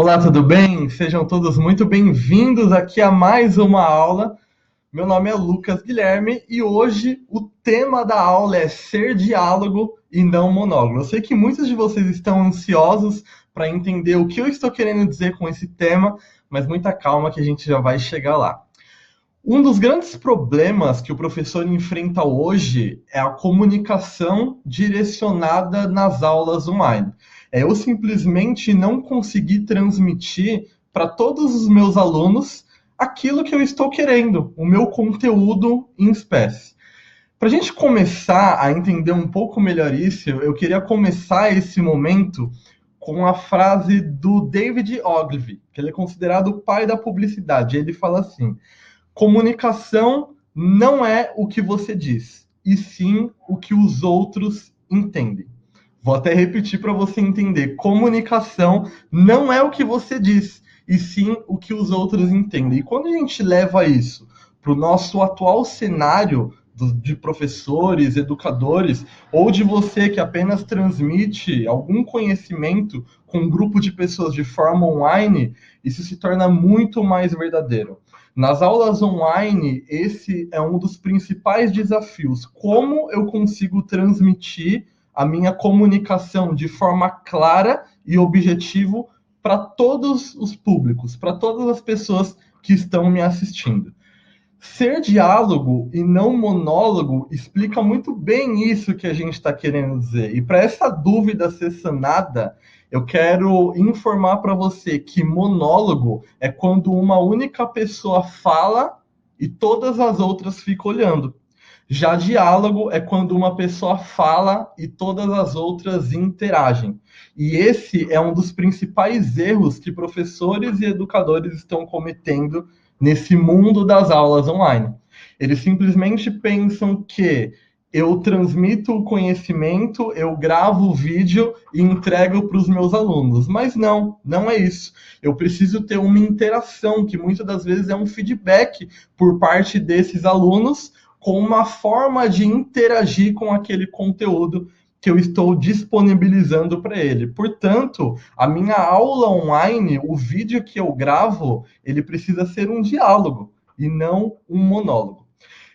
Olá, tudo bem? Sejam todos muito bem-vindos aqui a mais uma aula. Meu nome é Lucas Guilherme e hoje o tema da aula é ser diálogo e não monólogo. Eu sei que muitos de vocês estão ansiosos para entender o que eu estou querendo dizer com esse tema, mas muita calma que a gente já vai chegar lá. Um dos grandes problemas que o professor enfrenta hoje é a comunicação direcionada nas aulas online. Eu simplesmente não consegui transmitir para todos os meus alunos aquilo que eu estou querendo, o meu conteúdo em espécie. Para a gente começar a entender um pouco melhor isso, eu queria começar esse momento com a frase do David Ogilvy, que ele é considerado o pai da publicidade. Ele fala assim: comunicação não é o que você diz, e sim o que os outros entendem. Vou até repetir para você entender. Comunicação não é o que você diz, e sim o que os outros entendem. E quando a gente leva isso para o nosso atual cenário de professores, educadores, ou de você que apenas transmite algum conhecimento com um grupo de pessoas de forma online, isso se torna muito mais verdadeiro. Nas aulas online, esse é um dos principais desafios. Como eu consigo transmitir a minha comunicação de forma clara e objetiva para todos os públicos, para todas as pessoas que estão me assistindo. Ser diálogo e não monólogo explica muito bem isso que a gente está querendo dizer. E para essa dúvida ser sanada, eu quero informar para você que monólogo é quando uma única pessoa fala e todas as outras ficam olhando. Já diálogo é quando uma pessoa fala e todas as outras interagem. E esse é um dos principais erros que professores e educadores estão cometendo nesse mundo das aulas online. Eles simplesmente pensam que eu transmito o conhecimento, eu gravo o vídeo e entrego para os meus alunos. Mas não, não é isso. Eu preciso ter uma interação, que muitas das vezes é um feedback por parte desses alunos, com uma forma de interagir com aquele conteúdo que eu estou disponibilizando para ele. Portanto, a minha aula online, o vídeo que eu gravo, ele precisa ser um diálogo e não um monólogo.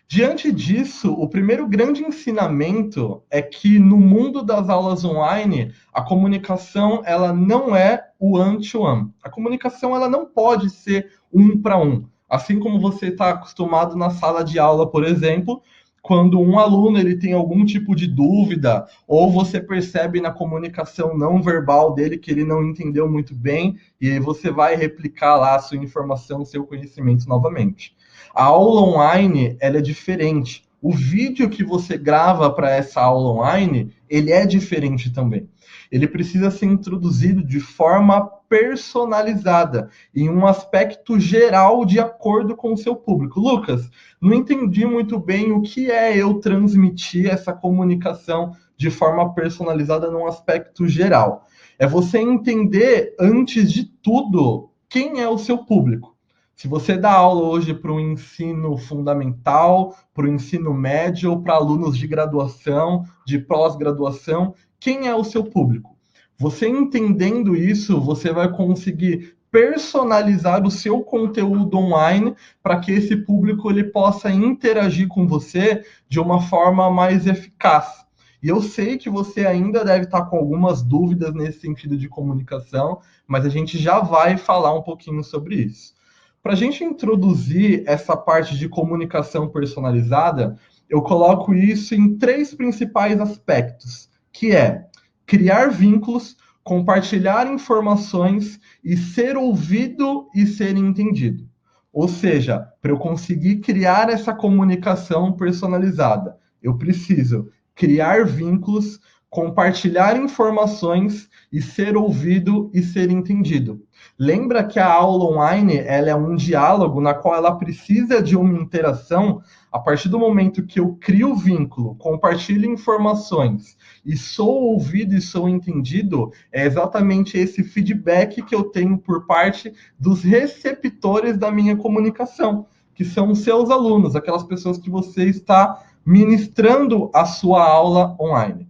Diante disso, o primeiro grande ensinamento é que no mundo das aulas online, a comunicação ela não é o one-to-one. A comunicação ela não pode ser um para um. Assim como você está acostumado na sala de aula, por exemplo, quando um aluno ele tem algum tipo de dúvida, ou você percebe na comunicação não verbal dele que ele não entendeu muito bem, e aí você vai replicar lá a sua informação, seu conhecimento novamente. A aula online ela é diferente. O vídeo que você grava para essa aula online, ele é diferente também. Ele precisa ser introduzido de forma personalizada, em um aspecto geral de acordo com o seu público. Lucas, não entendi muito bem o que é eu transmitir essa comunicação de forma personalizada num aspecto geral. É você entender, antes de tudo, quem é o seu público. Se você dá aula hoje para o ensino fundamental, para o ensino médio, para alunos de graduação, de pós-graduação, quem é o seu público? Você entendendo isso, você vai conseguir personalizar o seu conteúdo online para que esse público ele possa interagir com você de uma forma mais eficaz. E eu sei que você ainda deve estar com algumas dúvidas nesse sentido de comunicação, mas a gente já vai falar um pouquinho sobre isso. Para a gente introduzir essa parte de comunicação personalizada, eu coloco isso em três principais aspectos, que é criar vínculos, compartilhar informações e ser ouvido e ser entendido. Ou seja, para eu conseguir criar essa comunicação personalizada, eu preciso criar vínculos, compartilhar informações e ser ouvido e ser entendido. Lembra que a aula online ela é um diálogo na qual ela precisa de uma interação. A partir do momento que eu crio vínculo, compartilho informações e sou ouvido e sou entendido, é exatamente esse feedback que eu tenho por parte dos receptores da minha comunicação, que são os seus alunos, aquelas pessoas que você está ministrando a sua aula online.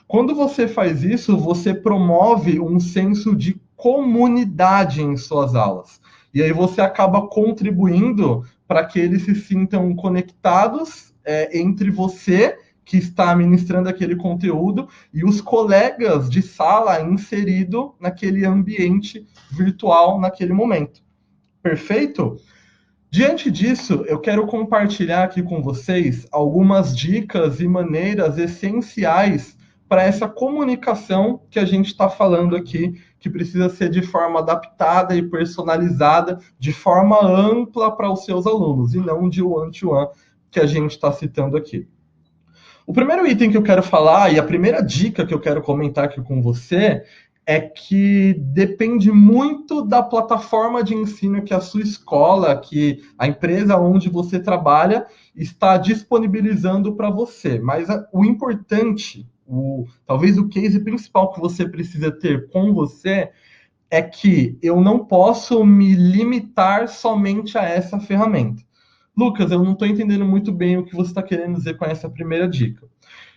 Quando você faz isso, você promove um senso de comunidade em suas aulas. E aí você acaba contribuindo para que eles se sintam conectados entre você, que está ministrando aquele conteúdo, e os colegas de sala inserido naquele ambiente virtual naquele momento. Perfeito? Diante disso, eu quero compartilhar aqui com vocês algumas dicas e maneiras essenciais para essa comunicação que a gente está falando aqui, que precisa ser de forma adaptada e personalizada, de forma ampla para os seus alunos, e não de one-to-one que a gente está citando aqui. O primeiro item que eu quero falar, e a primeira dica que eu quero comentar aqui com você, é que depende muito da plataforma de ensino que a sua escola, que a empresa onde você trabalha, está disponibilizando para você. Mas o importante, talvez o case principal que você precisa ter com você, é que eu não posso me limitar somente a essa ferramenta. Lucas, eu não estou entendendo muito bem o que você está querendo dizer com essa primeira dica.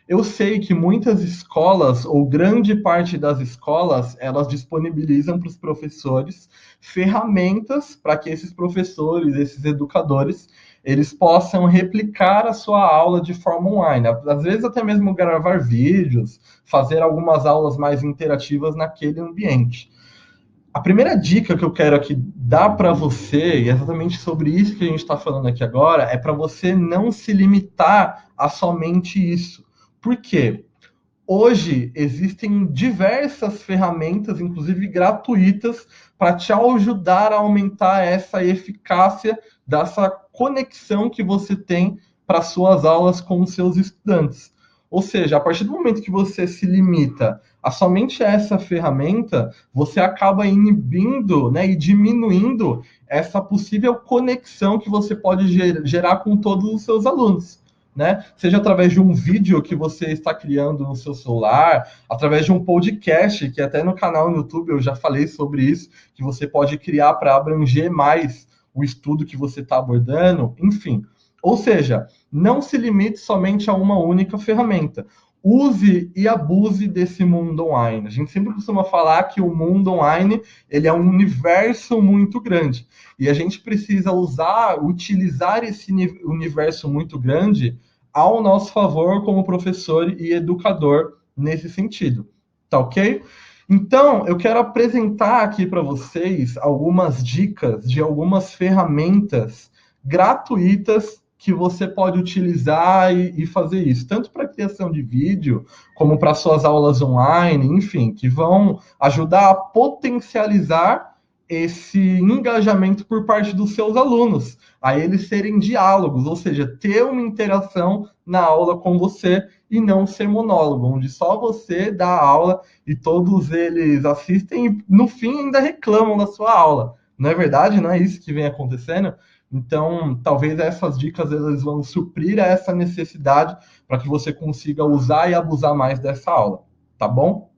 Eu sei que muitas escolas, ou grande parte das escolas, elas disponibilizam para os professores ferramentas para que esses professores, esses educadores, eles possam replicar a sua aula de forma online. Às vezes até mesmo gravar vídeos, fazer algumas aulas mais interativas naquele ambiente. A primeira dica que eu quero aqui dar para você, e é exatamente sobre isso que a gente está falando aqui agora, é para você não se limitar a somente isso. Por quê? Hoje existem diversas ferramentas, inclusive gratuitas, para te ajudar a aumentar essa eficácia dessa conexão que você tem para suas aulas com os seus estudantes. Ou seja, a partir do momento que você se limita a somente essa ferramenta, você acaba inibindo, né, e diminuindo essa possível conexão que você pode gerar com todos os seus alunos. Né? Seja através de um vídeo que você está criando no seu celular, através de um podcast, que até no canal no YouTube eu já falei sobre isso, que você pode criar para abranger mais o estudo que você está abordando, enfim. Ou seja, não se limite somente a uma única ferramenta. Use e abuse desse mundo online. A gente sempre costuma falar que o mundo online ele é um universo muito grande. E a gente precisa utilizar esse universo muito grande ao nosso favor como professor e educador nesse sentido. Tá ok? Então, eu quero apresentar aqui para vocês algumas dicas de algumas ferramentas gratuitas que você pode utilizar e fazer isso, tanto para criação de vídeo, como para suas aulas online, enfim, que vão ajudar a potencializar esse engajamento por parte dos seus alunos, a eles serem diálogos, ou seja, ter uma interação na aula com você e não ser monólogo, onde só você dá a aula e todos eles assistem e no fim ainda reclamam da sua aula. Não é verdade? Não é isso que vem acontecendo? Então, talvez essas dicas elas vão suprir a essa necessidade para que você consiga usar e abusar mais dessa aula, tá bom?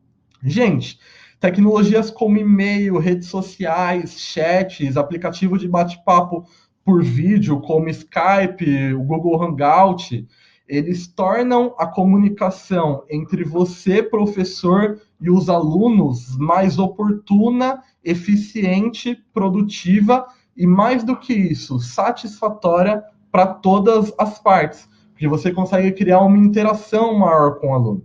Gente, tecnologias como e-mail, redes sociais, chats, aplicativo de bate-papo por vídeo, como Skype, o Google Hangout, eles tornam a comunicação entre você, professor, e os alunos mais oportuna, eficiente, produtiva e, mais do que isso, satisfatória para todas as partes, porque você consegue criar uma interação maior com o aluno.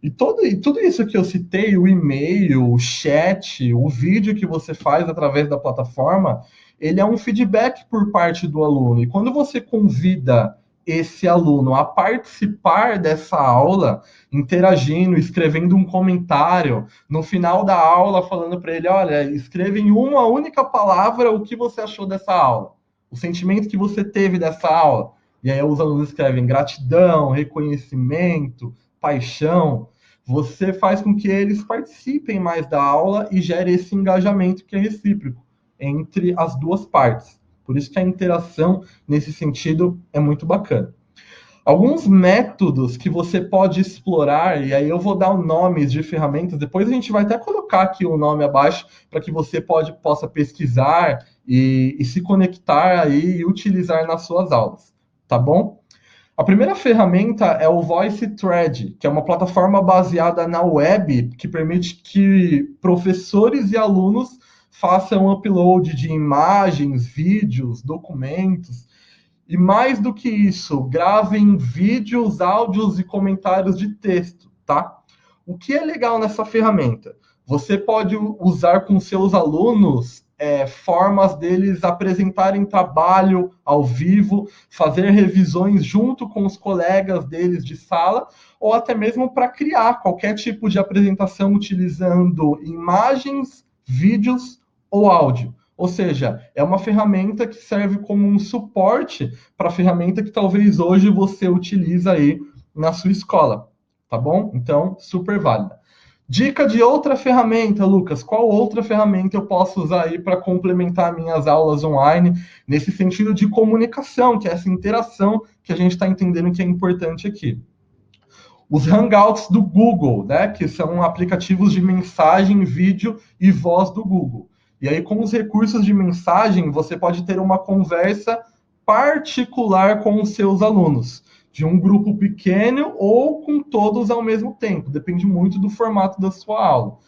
E tudo isso que eu citei, o e-mail, o chat, o vídeo que você faz através da plataforma, ele é um feedback por parte do aluno. E quando você convida esse aluno a participar dessa aula, interagindo, escrevendo um comentário, no final da aula falando para ele, olha, escreva em uma única palavra o que você achou dessa aula, o sentimento que você teve dessa aula. E aí os alunos escrevem gratidão, reconhecimento, paixão. Você faz com que eles participem mais da aula e gere esse engajamento que é recíproco entre as duas partes. Por isso que a interação, nesse sentido, é muito bacana. Alguns métodos que você pode explorar, e aí eu vou dar nomes de ferramentas, depois a gente vai até colocar aqui o nome abaixo, para que você possa pesquisar e se conectar aí e utilizar nas suas aulas, tá bom? A primeira ferramenta é o VoiceThread, que é uma plataforma baseada na web que permite que professores e alunos façam upload de imagens, vídeos, documentos e, mais do que isso, gravem vídeos, áudios e comentários de texto, tá? O que é legal nessa ferramenta? Você pode usar com seus alunos formas deles apresentarem trabalho ao vivo, fazer revisões junto com os colegas deles de sala, ou até mesmo para criar qualquer tipo de apresentação utilizando imagens, vídeos ou áudio. Ou seja, é uma ferramenta que serve como um suporte para a ferramenta que talvez hoje você utiliza aí na sua escola, tá bom? Então, super válida. Dica de outra ferramenta, Lucas. Qual outra ferramenta eu posso usar aí para complementar minhas aulas online nesse sentido de comunicação, que é essa interação que a gente está entendendo que é importante aqui? Os Hangouts do Google, né, que são aplicativos de mensagem, vídeo e voz do Google. E aí, com os recursos de mensagem, você pode ter uma conversa particular com os seus alunos, de um grupo pequeno ou com todos ao mesmo tempo, depende muito do formato da sua aula.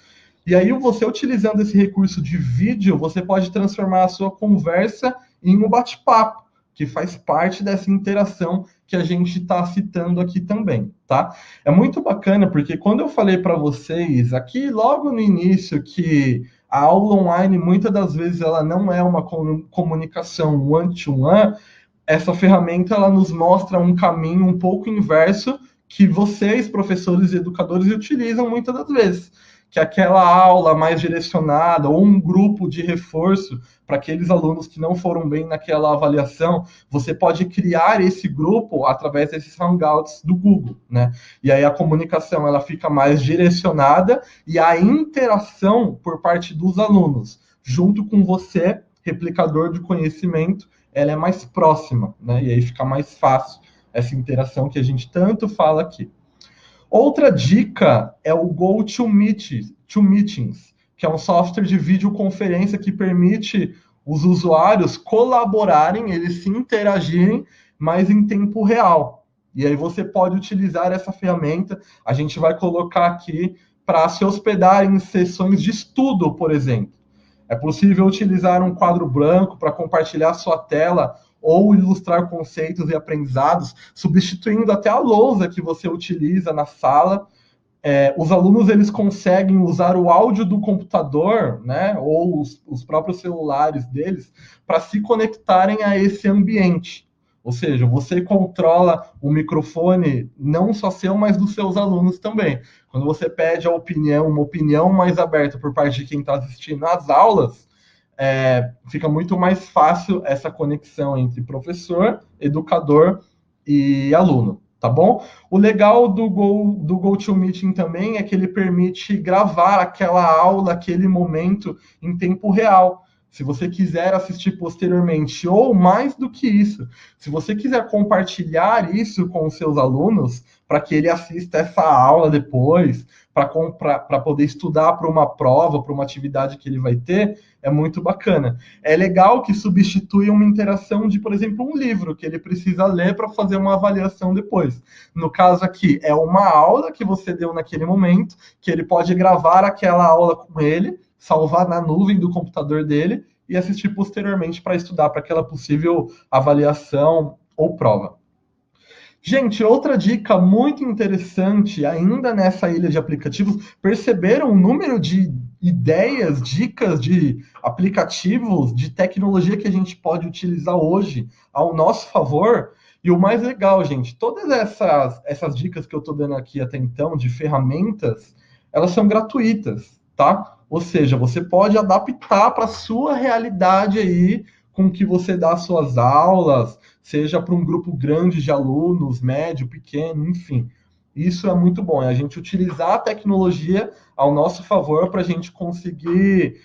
E aí, você utilizando esse recurso de vídeo, você pode transformar a sua conversa em um bate-papo, que faz parte dessa interação que a gente está citando aqui também, tá? É muito bacana, porque quando eu falei para vocês aqui logo no início que a aula online, muitas das vezes, ela não é uma comunicação one-to-one, essa ferramenta ela nos mostra um caminho um pouco inverso que vocês, professores e educadores, utilizam muitas das vezes, que é aquela aula mais direcionada ou um grupo de reforço para aqueles alunos que não foram bem naquela avaliação, você pode criar esse grupo através desses hangouts do Google, né? E aí a comunicação ela fica mais direcionada e a interação por parte dos alunos, junto com você, replicador de conhecimento, ela é mais próxima, né? E aí fica mais fácil essa interação que a gente tanto fala aqui. Outra dica é o GoToMeetings, que é um software de videoconferência que permite os usuários colaborarem, eles se interagirem, mas em tempo real. E aí você pode utilizar essa ferramenta, a gente vai colocar aqui para se hospedar em sessões de estudo, por exemplo. É possível utilizar um quadro branco para compartilhar sua tela ou ilustrar conceitos e aprendizados, substituindo até a lousa que você utiliza na sala. Os alunos eles conseguem usar o áudio do computador, né, ou os próprios celulares deles, para se conectarem a esse ambiente. Ou seja, você controla o microfone não só seu, mas dos seus alunos também. Quando você pede uma opinião mais aberta por parte de quem está assistindo às aulas, fica muito mais fácil essa conexão entre professor, educador e aluno, tá bom? O legal do GoToMeeting também é que ele permite gravar aquela aula, aquele momento em tempo real. Se você quiser assistir posteriormente, ou mais do que isso, se você quiser compartilhar isso com os seus alunos, para que ele assista essa aula depois, para poder estudar para uma prova, para uma atividade que ele vai ter, é muito bacana. É legal que substitui uma interação de, por exemplo, um livro que ele precisa ler para fazer uma avaliação depois. No caso aqui, é uma aula que você deu naquele momento, que ele pode gravar aquela aula com ele, salvar na nuvem do computador dele e assistir posteriormente para estudar para aquela possível avaliação ou prova. Gente, outra dica muito interessante, ainda nessa ilha de aplicativos, perceberam o número de ideias, dicas de aplicativos, de tecnologia que a gente pode utilizar hoje ao nosso favor? E o mais legal, gente, todas essas dicas que eu estou dando aqui até então, de ferramentas, elas são gratuitas, tá? Ou seja, você pode adaptar para a sua realidade aí, com que você dá suas aulas, seja para um grupo grande de alunos, médio, pequeno, enfim. Isso é muito bom, é a gente utilizar a tecnologia ao nosso favor para a gente conseguir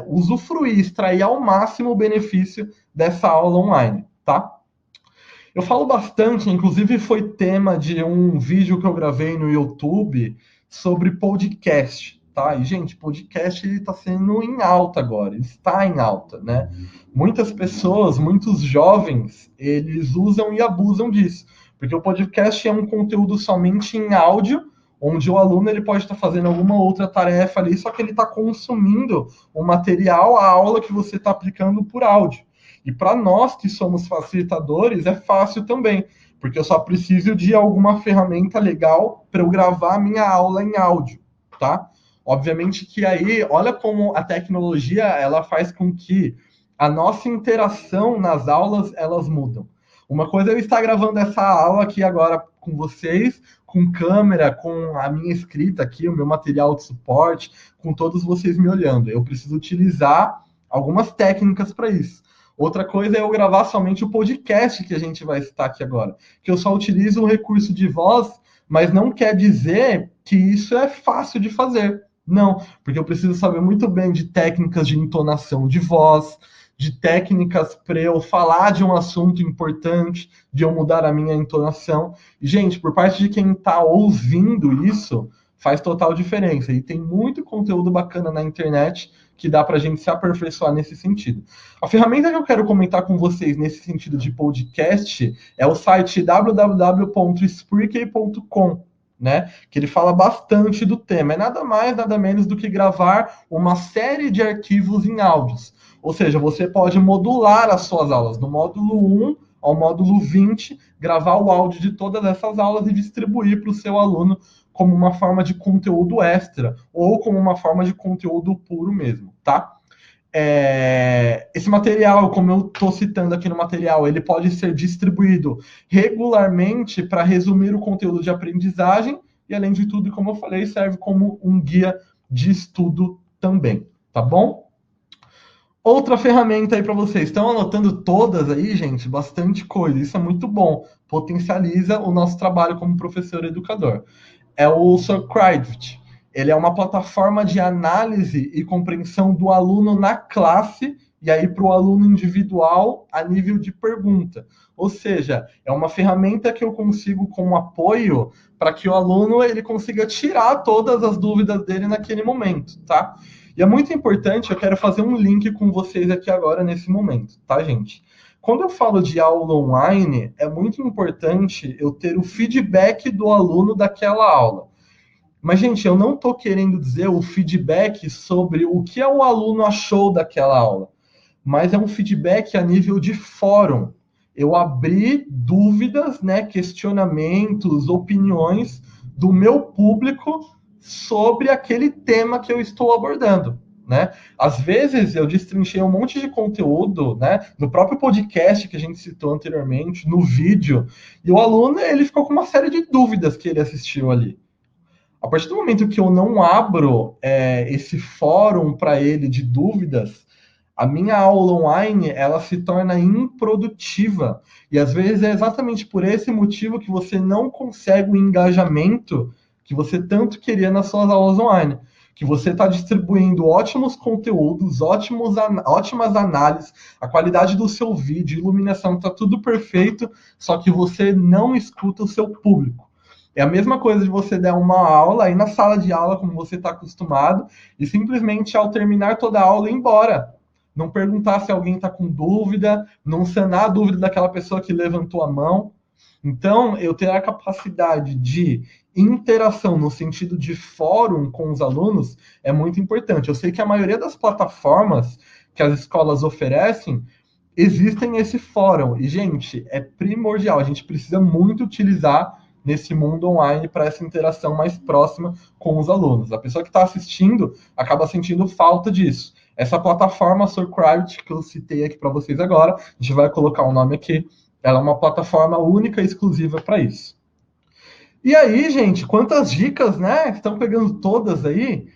usufruir, extrair ao máximo o benefício dessa aula online, tá? Eu falo bastante, inclusive foi tema de um vídeo que eu gravei no YouTube sobre podcast, tá? E, gente, podcast ele está sendo em alta agora, ele está em alta, né? Muitas pessoas, muitos jovens, eles usam e abusam disso, porque o podcast é um conteúdo somente em áudio, onde o aluno ele pode estar fazendo alguma outra tarefa ali, só que ele está consumindo o material, a aula que você está aplicando por áudio. E para nós que somos facilitadores, é fácil também, porque eu só preciso de alguma ferramenta legal para eu gravar a minha aula em áudio, tá? Obviamente que aí, olha como a tecnologia ela faz com que a nossa interação nas aulas elas mudam. Uma coisa é eu estar gravando essa aula aqui agora com vocês, com câmera, com a minha escrita aqui, o meu material de suporte, com todos vocês me olhando. Eu preciso utilizar algumas técnicas para isso. Outra coisa é eu gravar somente o podcast que a gente vai citar aqui agora, que eu só utilizo o recurso de voz, mas não quer dizer que isso é fácil de fazer. Não, porque eu preciso saber muito bem de técnicas de entonação de voz, de técnicas para eu falar de um assunto importante, de eu mudar a minha entonação. E, gente, por parte de quem está ouvindo isso, faz total diferença. E tem muito conteúdo bacana na internet que dá para a gente se aperfeiçoar nesse sentido. A ferramenta que eu quero comentar com vocês nesse sentido de podcast é o site www.spreaker.com, né? Que ele fala bastante do tema. É nada mais, nada menos do que gravar uma série de arquivos em áudios. Ou seja, você pode modular as suas aulas do módulo 1 ao módulo 20, gravar o áudio de todas essas aulas e distribuir para o seu aluno como uma forma de conteúdo extra ou como uma forma de conteúdo puro mesmo, tá? Esse material, como eu estou citando aqui no material, ele pode ser distribuído regularmente para resumir o conteúdo de aprendizagem e, além de tudo, como eu falei, serve como um guia de estudo também, tá bom? Outra ferramenta aí para vocês. Estão anotando todas aí, gente? Bastante coisa. Isso é muito bom. Potencializa o nosso trabalho como professor educador. É o Socrative. Ele é uma plataforma de análise e compreensão do aluno na classe e aí para o aluno individual a nível de pergunta. Ou seja, é uma ferramenta que eu consigo como apoio para que o aluno ele consiga tirar todas as dúvidas dele naquele momento, tá? E é muito importante, eu quero fazer um link com vocês aqui agora nesse momento, tá, gente? Quando eu falo de aula online, é muito importante eu ter o feedback do aluno daquela aula. Mas, gente, eu não estou querendo dizer o feedback sobre o que o aluno achou daquela aula, mas é um feedback a nível de fórum. Eu abri dúvidas, né, questionamentos, opiniões do meu público sobre aquele tema que eu estou abordando, né? Às vezes eu destrinchei um monte de conteúdo, né, no próprio podcast que a gente citou anteriormente, no vídeo, e o aluno ele ficou com uma série de dúvidas que ele assistiu ali. A partir do momento que eu não abro esse fórum para ele de dúvidas, a minha aula online ela se torna improdutiva. E às vezes é exatamente por esse motivo que você não consegue o engajamento que você tanto queria nas suas aulas online. Que você está distribuindo ótimos conteúdos, ótimas análises, a qualidade do seu vídeo, iluminação, está tudo perfeito, só que você não escuta o seu público. É a mesma coisa de você dar uma aula aí na sala de aula, como você está acostumado, e simplesmente ao terminar toda a aula ir embora. Não perguntar se alguém está com dúvida, não sanar a dúvida daquela pessoa que levantou a mão. Então, eu ter a capacidade de interação no sentido de fórum com os alunos é muito importante. Eu sei que a maioria das plataformas que as escolas oferecem existem esse fórum. E, gente, é primordial. A gente precisa muito utilizar nesse mundo online para essa interação mais próxima com os alunos. A pessoa que está assistindo acaba sentindo falta disso. Essa plataforma Socrative que eu citei aqui para vocês agora, a gente vai colocar o nome aqui, ela é uma plataforma única e exclusiva para isso. E aí, gente, quantas dicas, né? Estão pegando todas aí?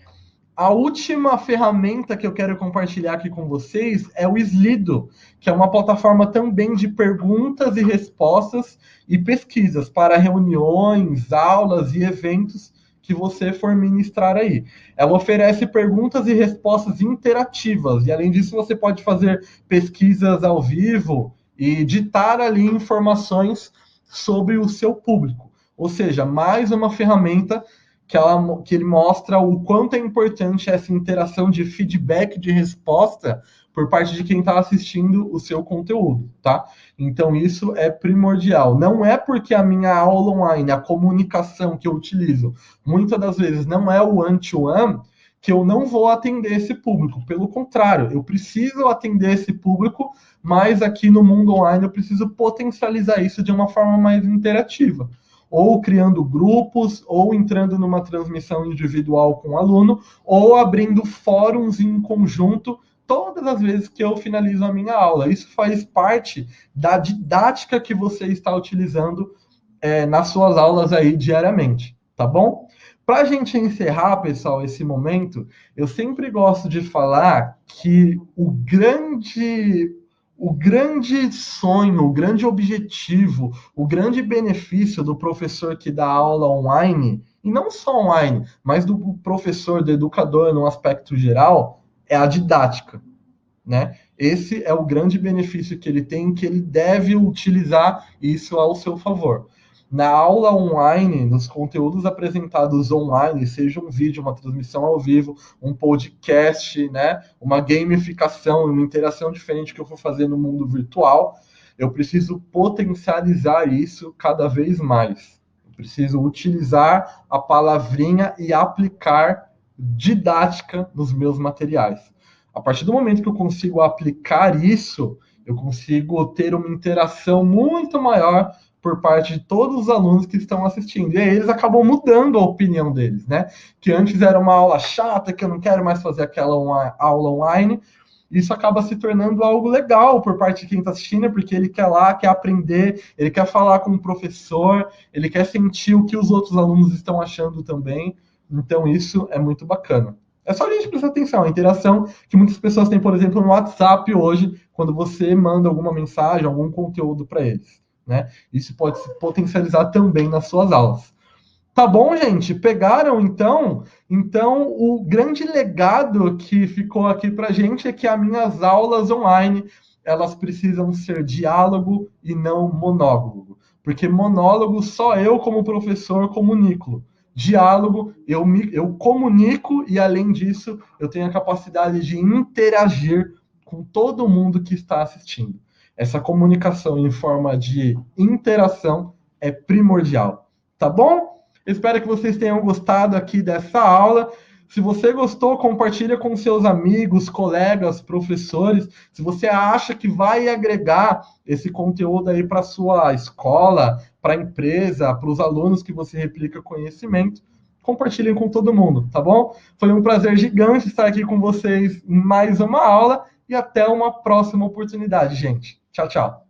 A última ferramenta que eu quero compartilhar aqui com vocês é o Slido, que é uma plataforma também de perguntas e respostas e pesquisas para reuniões, aulas e eventos que você for ministrar aí. Ela oferece perguntas e respostas interativas, e além disso você pode fazer pesquisas ao vivo e ditar ali informações sobre o seu público. Ou seja, mais uma ferramenta que ele mostra o quanto é importante essa interação de feedback, de resposta por parte de quem está assistindo o seu conteúdo, tá? Então isso é primordial. Não é porque a minha aula online, a comunicação que eu utilizo, muitas das vezes não é o one-to-one, que eu não vou atender esse público. Pelo contrário, eu preciso atender esse público, mas aqui no mundo online eu preciso potencializar isso de uma forma mais interativa. Ou criando grupos, ou entrando numa transmissão individual com o aluno, ou abrindo fóruns em conjunto todas as vezes que eu finalizo a minha aula. Isso faz parte da didática que você está utilizando nas suas aulas aí diariamente, tá bom? Para a gente encerrar, pessoal, esse momento, eu sempre gosto de falar que o grande sonho, o grande objetivo, o grande benefício do professor que dá aula online, e não só online, mas do professor, do educador no aspecto geral, é a didática, né? Esse é o grande benefício que ele tem, que ele deve utilizar isso ao seu favor. Na aula online, nos conteúdos apresentados online, seja um vídeo, uma transmissão ao vivo, um podcast, né, uma gamificação, uma interação diferente que eu vou fazer no mundo virtual, eu preciso potencializar isso cada vez mais. Eu preciso utilizar a palavrinha e aplicar didática nos meus materiais. A partir do momento que eu consigo aplicar isso, eu consigo ter uma interação muito maior por parte de todos os alunos que estão assistindo. E aí eles acabam mudando a opinião deles, né? Que antes era uma aula chata, que eu não quero mais fazer aquela aula online. Isso acaba se tornando algo legal por parte de quem está assistindo, porque ele quer lá, quer aprender, ele quer falar com o professor, ele quer sentir o que os outros alunos estão achando também. Então isso é muito bacana. É só a gente prestar atenção, a interação que muitas pessoas têm, por exemplo, no WhatsApp hoje, quando você manda alguma mensagem, algum conteúdo para eles, né? Isso pode se potencializar também nas suas aulas. Tá bom, gente? Pegaram então? Então, o grande legado que ficou aqui para gente é que as minhas aulas online, elas precisam ser diálogo e não monólogo. Porque monólogo só eu, como professor, comunico. Diálogo, eu comunico e, além disso, eu tenho a capacidade de interagir com todo mundo que está assistindo. Essa comunicação em forma de interação é primordial. Tá bom? Espero que vocês tenham gostado aqui dessa aula. Se você gostou, compartilha com seus amigos, colegas, professores. Se você acha que vai agregar esse conteúdo aí para sua escola, para a empresa, para os alunos que você replica conhecimento, compartilhem com todo mundo, tá bom? Foi um prazer gigante estar aqui com vocês em mais uma aula e até uma próxima oportunidade, gente. Tchau, tchau.